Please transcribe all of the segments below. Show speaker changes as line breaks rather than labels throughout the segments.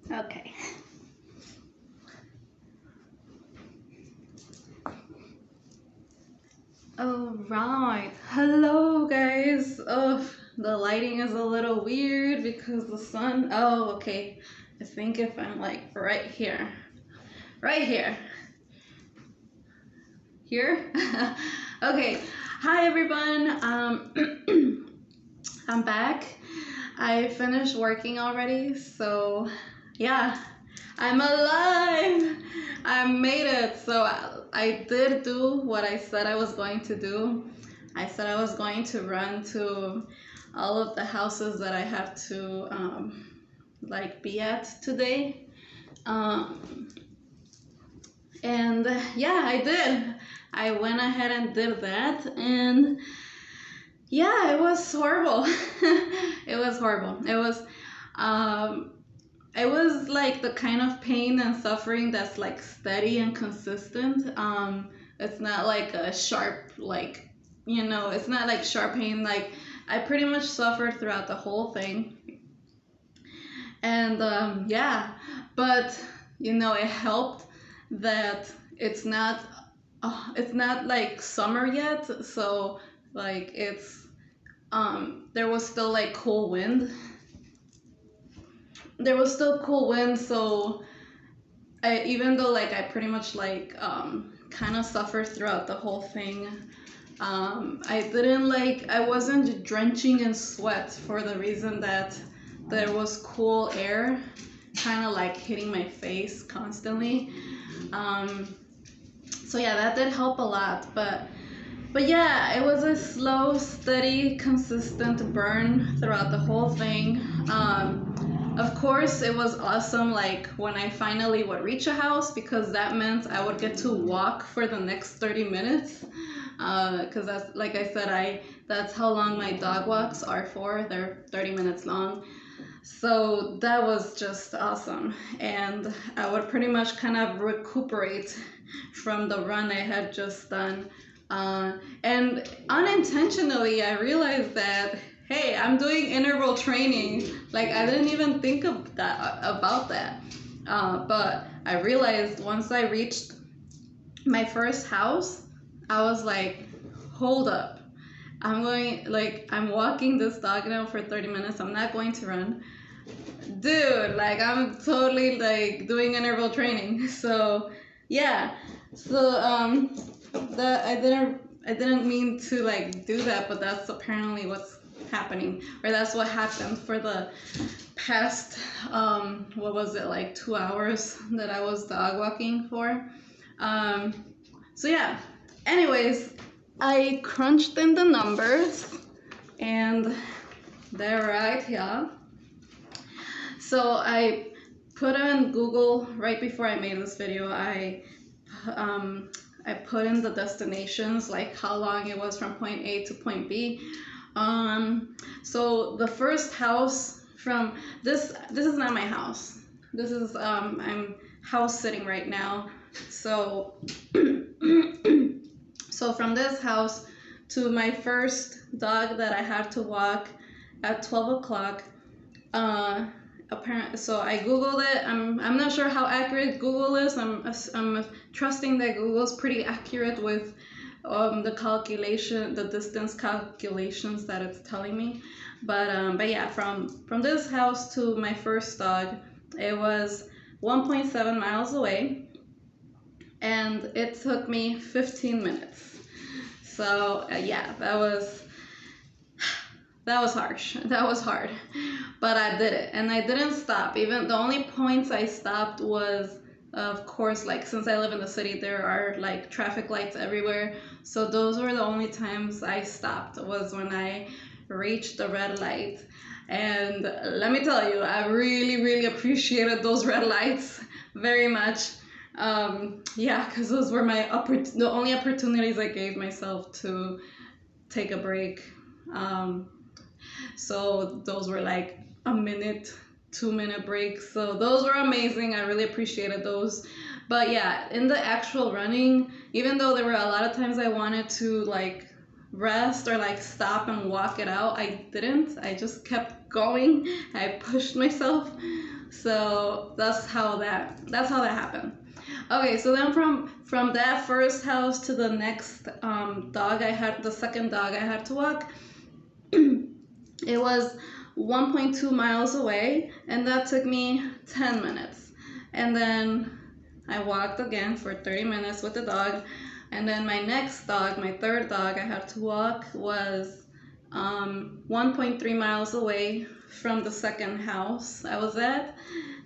Okay. All right. Hello, guys. Oh, the lighting is a little weird because the sun. Oh, okay. I think if I'm like right here. Right here. Here? Okay. Hi, everyone. I'm back. I finished working already, so yeah, I'm alive. I made it. So I did do what I said I was going to do. I said I was going to run to all of the houses that I have to like be at today. Um, and yeah, I did. I went ahead and did that, and yeah, it was horrible. It was horrible. Um, it was like the kind of pain and suffering that's like steady and consistent. It's not like a sharp, like, it's not like sharp pain. Like, I pretty much suffered throughout the whole thing. And yeah, but it helped that it's not like summer yet, so like there was still like cool wind. There was still cool wind, so even though like I pretty much like kind of suffered throughout the whole thing, I wasn't drenching in sweat for the reason that there was cool air kind of like hitting my face constantly. Um, so yeah, that did help a lot, but yeah, it was a slow, steady, consistent burn throughout the whole thing. Of course, it was awesome like when I finally would reach a house, because that meant I would get to walk for the next 30 minutes. Because that's, like I said, that's how long my dog walks are for. They're 30 minutes long. So that was just awesome. And I would pretty much kind of recuperate from the run I had just done. And unintentionally, I realized that, hey, I'm doing interval training. Like, I didn't even think of that about that. But I realized once I reached my first house, I was like, hold up. I'm walking this dog now for 30 minutes. I'm not going to run. Dude, like, I'm totally like doing interval training. So, yeah. So, that I didn't mean to like do that, but that's apparently what's happening, or that's what happened for the past what was it, like 2 hours that I was dog walking for. Um, so yeah. Anyways, I crunched in the numbers, and they're right here. So I put on Google right before I made this video. I put in the destinations, like how long it was from point A to point B. So the first house from this is not my house. This is I'm house sitting right now. So so from this house to my first dog that I had to walk at 12 o'clock. Apparently, so I googled it. I'm not sure how accurate Google is. I'm trusting that Google's pretty accurate with the distance calculations that it's telling me. But yeah, from this house to my first dog, it was 1.7 miles away, and it took me 15 minutes. So yeah, that was harsh. That was hard. But I did it, and I didn't stop. Even the only points I stopped was, of course, like, since I live in the city, there are like traffic lights everywhere. So those were the only times I stopped, was when I reached the red light. And let me tell you, I really, really appreciated those red lights very much. Yeah, because those were the only opportunities I gave myself to take a break. So those were like a minute, 2 minute breaks. So those were amazing. I really appreciated those. But yeah, in the actual running, even though there were a lot of times I wanted to like rest or like stop and walk it out, I didn't. I just kept going. I pushed myself. So that's how that happened. Okay, so then from that first house to the next the second dog I had to walk, it was 1.2 miles away, and that took me 10 minutes. And then I walked again for 30 minutes with the dog. And then my next dog, my third dog I had to walk, was 1.3 miles away from the second house I was at.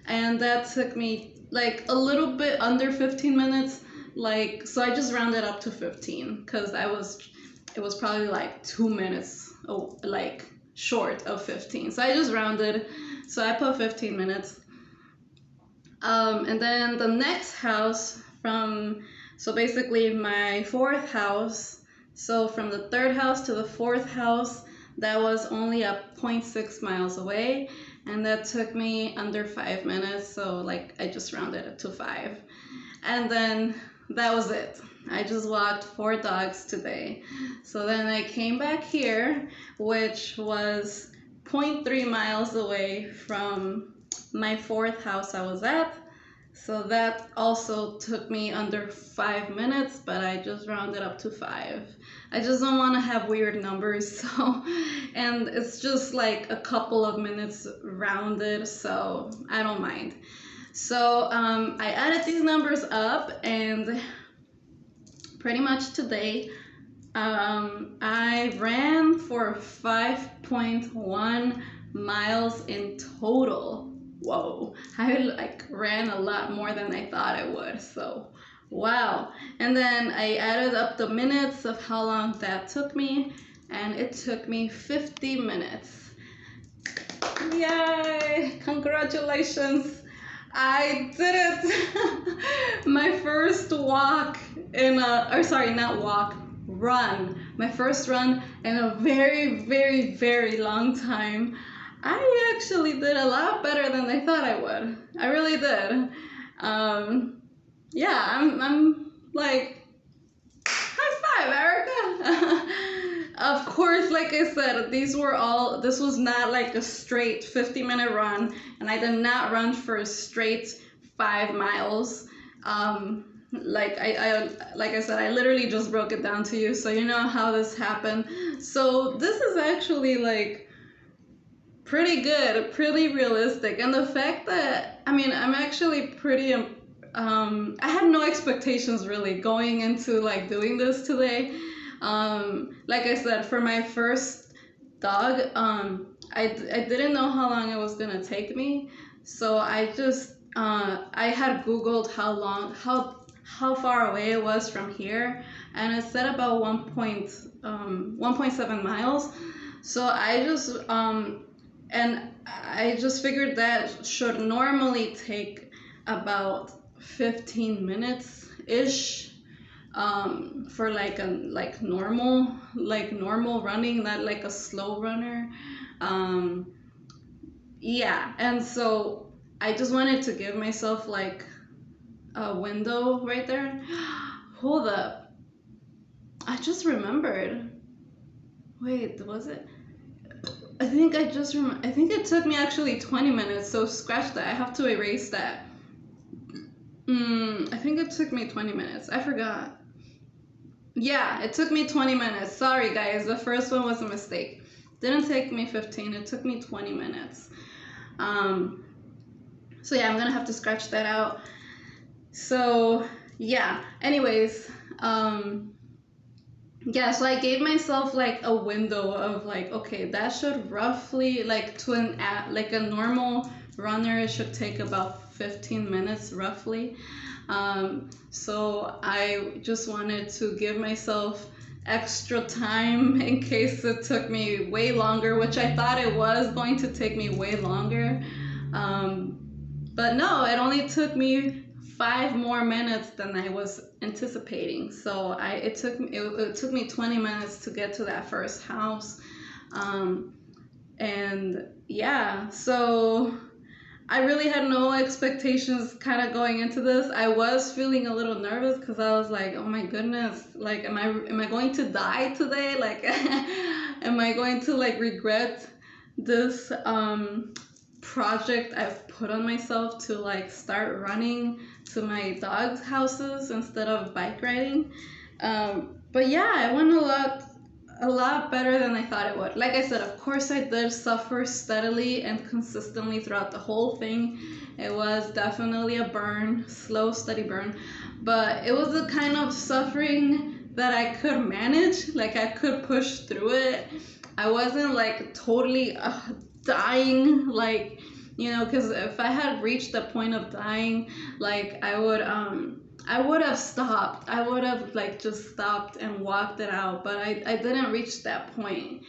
And that took me like a little bit under 15 minutes. Like, so I just rounded up to 15 because it was probably like 2 minutes, like short of 15. So I just rounded. So I put 15 minutes. And then the next house so basically my fourth house, so from the third house to the fourth house, that was only 0.6 miles away, and that took me under 5 minutes, so like I just rounded it to 5. And then that was it. I just walked 4 dogs today. So then I came back here, which was 0.3 miles away from my fourth house I was at. So that also took me under 5 minutes, but I just rounded up to 5. I just don't want to have weird numbers, so, and it's just like a couple of minutes rounded, so I don't mind. So I added these numbers up, and pretty much today I ran for 5.1 miles in total. Whoa, I like ran a lot more than I thought I would, so wow. And then I added up the minutes of how long that took me, and it took me 50 minutes. Yay, congratulations, I did it. My first walk run, my first run in a very, very, very long time. I actually did a lot better than I thought I would. I really did. Yeah, I'm like, high five, Erica. Of course, like I said, this was not like a straight 50-minute run, and I did not run for a straight 5 miles. Like I said, I literally just broke it down to you, so you know how this happened. So this is actually like pretty good, pretty realistic, and the fact that I'm actually pretty I had no expectations really going into like doing this today. Like I said, for my first dog, I didn't know how long it was gonna take me, so I just I had Googled how far away it was from here, and it said about 1.7 miles. So I just and I just figured that should normally take about 15 minutes ish, for like normal running, not like a slow runner. Yeah, and so I just wanted to give myself like a window right there. Hold up, I just remembered. Wait, was it? I think I think it took me actually 20 minutes, so scratch that. I have to erase that. I think it took me 20 minutes. I forgot. Yeah, it took me 20 minutes. Sorry, guys. The first one was a mistake. Didn't take me 15. It took me 20 minutes. So yeah, I'm gonna have to scratch that out. So yeah. Anyways, yeah, so I gave myself like a window of like, okay, that should roughly like like a normal runner, it should take about 15 minutes roughly. So I just wanted to give myself extra time in case it took me way longer, which I thought it was going to take me way longer. But no, it only took me 5 more minutes than I was anticipating. So it took me 20 minutes to get to that first house. And yeah, so I really had no expectations kind of going into this. I was feeling a little nervous because I was like, oh my goodness, like am I going to die today? Like am I going to like regret this project I've put on myself to like start running to my dog's houses instead of bike riding. But yeah, it went a lot better than I thought it would. Like I said, of course I did suffer steadily and consistently throughout the whole thing. It was definitely a burn, slow, steady burn, but it was the kind of suffering that I could manage. Like I could push through it. I wasn't like totally dying, like, you know, because if I had reached the point of dying, like I would have stopped. I would have like just stopped and walked it out, but I didn't reach that point.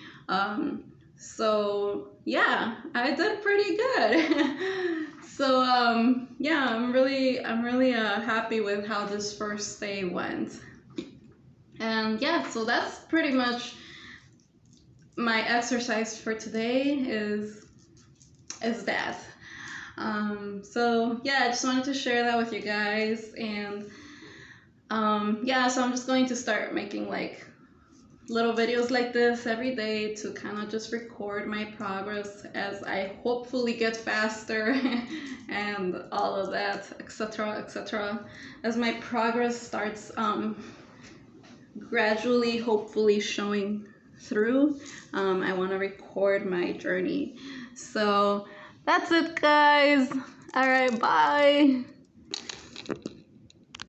So yeah, I did pretty good. So yeah, I'm really happy with how this first day went. And yeah, so that's pretty much my exercise for today is that. So yeah, I just wanted to share that with you guys, and yeah, so I'm just going to start making like little videos like this every day to kind of just record my progress as I hopefully get faster and all of that, etc. As my progress starts gradually, hopefully showing through, I want to record my journey. So that's it, guys. All right, bye.